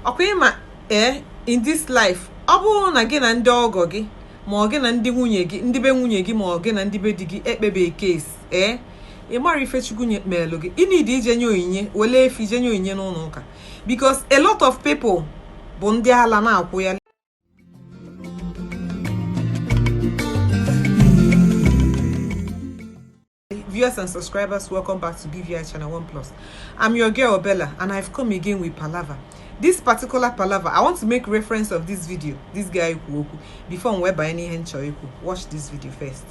Okwema in this life, abu na gị na ndị ọgọ gị ma ọ gị na ndị nwunye gị, ndị be nwunye gị ma ọ gị na ndị be di gị ekpebe case ị mara ife Chukwu melu gị. Ị need ije nye onyinye, wele efi ije nye onyinye n'ụlọ ụka, because a lot of people bụ ndị ala na-akwụ ya. Viewers and subscribers, welcome back to BVI Channel 1 Plus. I'm your girl Bella, and I've come again with Palava. This particular Palava, I want to make reference of this video, this guy Nwoko, before I'm by any hencho. Watch this video first.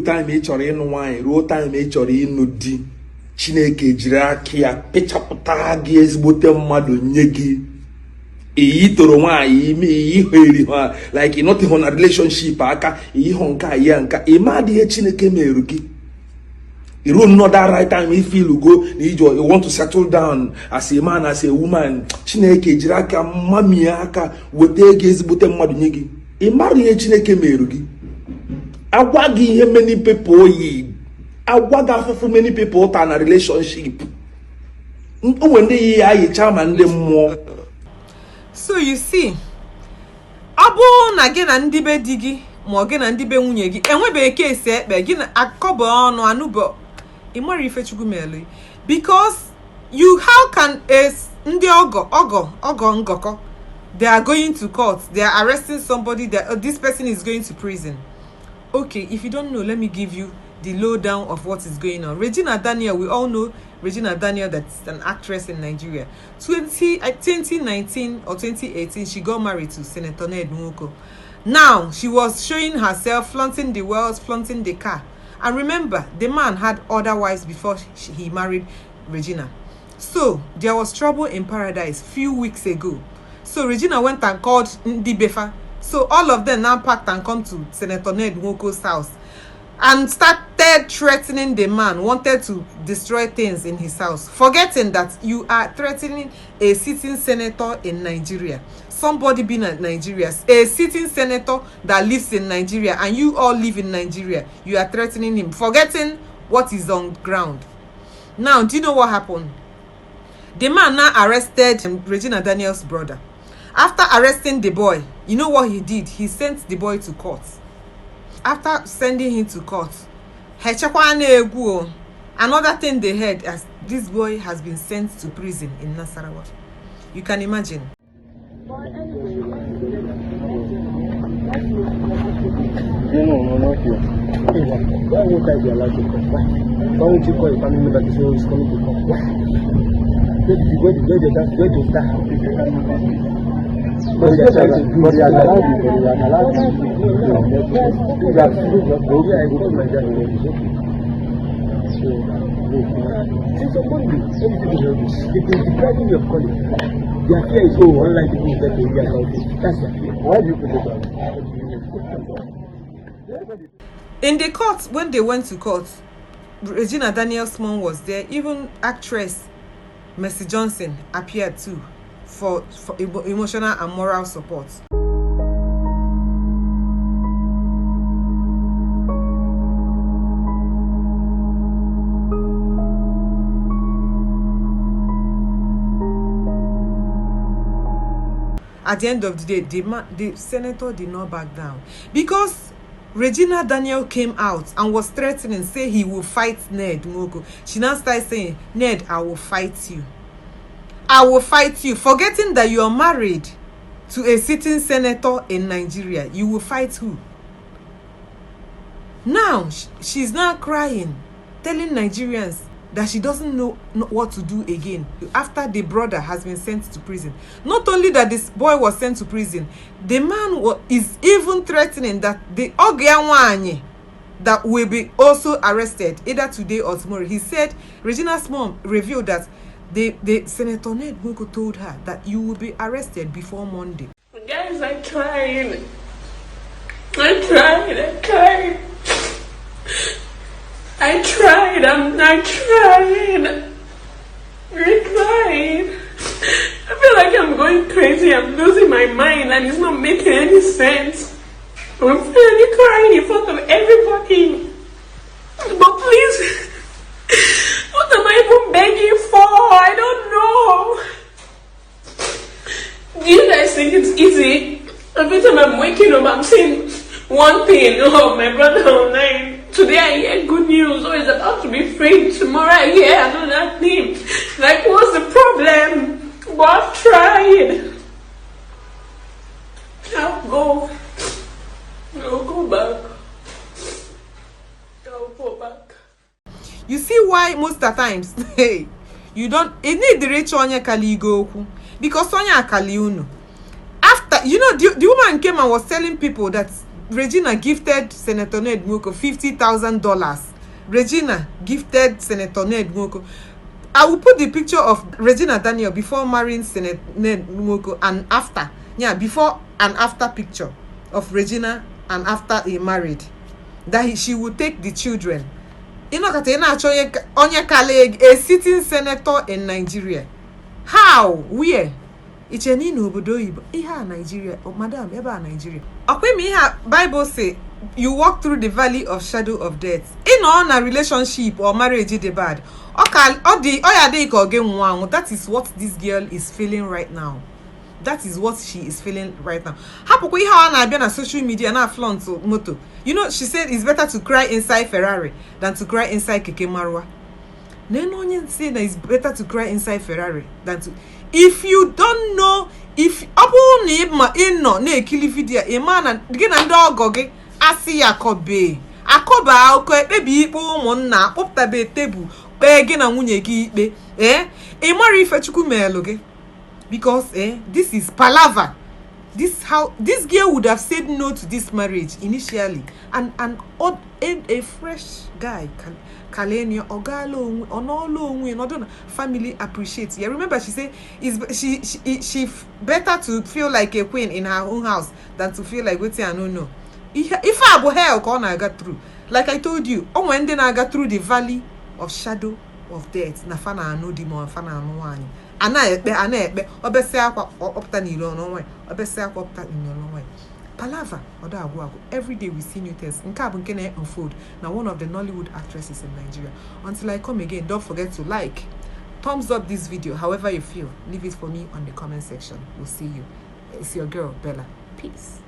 Time chọrọ ịnụ nwanyị ruo time chọrọ ịnụ di, Chineke jiri aka ya pechapụta gị ezigbote mmadụ nye gị. Iyi toro nwanyị ime iyi heri ha like not in a relationship aka iyi honka ya nka ịma dị Chineke meru gị. You don't know that right time if you go, you want to settle down as a man, as a woman. Chineke jiri aka mami aka wote gị ezigbote mmadụ nye gị. Ịmara ihe Chineke meru gị. Agwa gị ihe many people yi. Agwa gị afụfụ many people ta na relationship. When they yi chama ndị mmụọ. So you see, abu na gị na ndị be di gị ma ọ gị na ndị be nwunye gị enwebe case ekpe gị na akọbọ ọnụ anụbọ. Because how can ndị ọgọ ngọkọ, they are going to court, they are arresting somebody, that this person is going to prison. Okay, if you don't know, let me give you the lowdown of what is going on. Regina Daniel, we all know Regina Daniel, that's an actress in Nigeria. 2019 or 2018, she got married to Senator Ned Nwoko. Now she was showing herself, flaunting the wealth, flaunting the car. And remember, the man had other wives before he married Regina. So there was trouble in paradise few weeks ago. So Regina went and called Ndibefa. So all of them now packed and come to Senator Ned Nwoko's house and started threatening the man, wanted to destroy things in his house, forgetting that you are threatening a sitting senator in Nigeria. Somebody being in Nigeria, a sitting senator that lives in Nigeria, and you all live in Nigeria. You are threatening him, forgetting what is on ground. Now, do you know what happened? The man now arrested Regina Daniel's brother. After arresting the boy, you know what he did? He sent the boy to court. After sending him to court, another thing they heard as this boy has been sent to prison in Nasarawa. You can imagine. No, not here. Why won't I be allowed to come? Why? Why won't you call a family member to say he's coming to come? Why? Where did that? But they are allowed you. They are allowed since somebody they've been depriving you of calling. Their fear is unlike the things that they hear about it. That's their fear. Why do you put it down? In the court, when they went to court, Regina Daniel's mom was there. Even actress Mercy Johnson appeared too for emotional and moral support. At the end of the day, the senator did not back down, because Regina Daniel came out and was threatening, say he will fight Ned Nwoko. She now started saying, Ned, I will fight you. I will fight you. Forgetting that you are married to a sitting senator in Nigeria. You will fight who? Now, she's now crying, telling Nigerians that she doesn't know what to do again after the brother has been sent to prison. Not only that this boy was sent to prison, the man is even threatening that the Ogianwanye that will be also arrested either today or tomorrow. He said, Regina's mom revealed that the Senator Ned Nwoko told her that you will be arrested before Monday. Guys, I tried. I'm trying. I feel like I'm going crazy. I'm losing my mind and it's not making any sense. I'm really crying in front of everybody. But please, what am I even begging for? I don't know. think it's easy. Every time I'm waking up, I'm saying one thing. Oh, my brother online. Today I hear good news. Oh, he's about to be free. Tomorrow I hear another thing. Like, what's the problem? But I've tried. I'll go back. I'll go back. You see why most of the times, hey, you don't, it need the rich on your kaligo, because on your kaliuno. After, you know, the woman came and was telling people that Regina gifted Senator Ned Nwoko $50,000. Regina gifted Senator Ned Nwoko. I will put the picture of Regina Daniel before marrying Senator Ned Nwoko and after. Yeah, before and after picture of Regina and after he married. That she would take the children. You know that onye colleague, a sitting senator in Nigeria. How? Where? It's an obodo Igbo. Iha Nigeria. Oh, madam, eba Nigeria. Okay, me Bible say you walk through the valley of shadow of death. In on a relationship or marriage is bad. That is what this girl is feeling right now. That is what she is feeling right now. Happy how I be on social media and flaunt moto. You know, she said it's better to cry inside Ferrari than to cry inside Keke Marwa. No say that it's better to cry inside Ferrari than to. If you don't know, if abu ni ma ino na ekili video e man gị na ndị ọgọ gị asị ya kobe akoba akọ ekpebi ikpe ụmụnna kpọpụtabe tebụl kpee gị na nwunye gị ikpe ị mara ife Chukwu meelu gị. Because this is palaver. This girl would have said no to this marriage initially, and a fresh guy can kalenia ogalo onolo family appreciates. Yeah, remember she said she better to feel like a queen in her own house than to feel like waiting and no. If I go hell can I got through, like I told you, when then I got through the valley of shadow of death, na fana no demon fana no one. Ana ekpe obese akwa opta n'ilo onwe obese akwa opta n'ilo onwe palava oda agwa every day we see new things nke a bụ nke na unfold na one of the Nollywood actresses in Nigeria. Until I come again, don't forget to like, thumbs up this video however you feel. Leave it for me on the comment section. We'll see you. It's your girl Bella. Peace.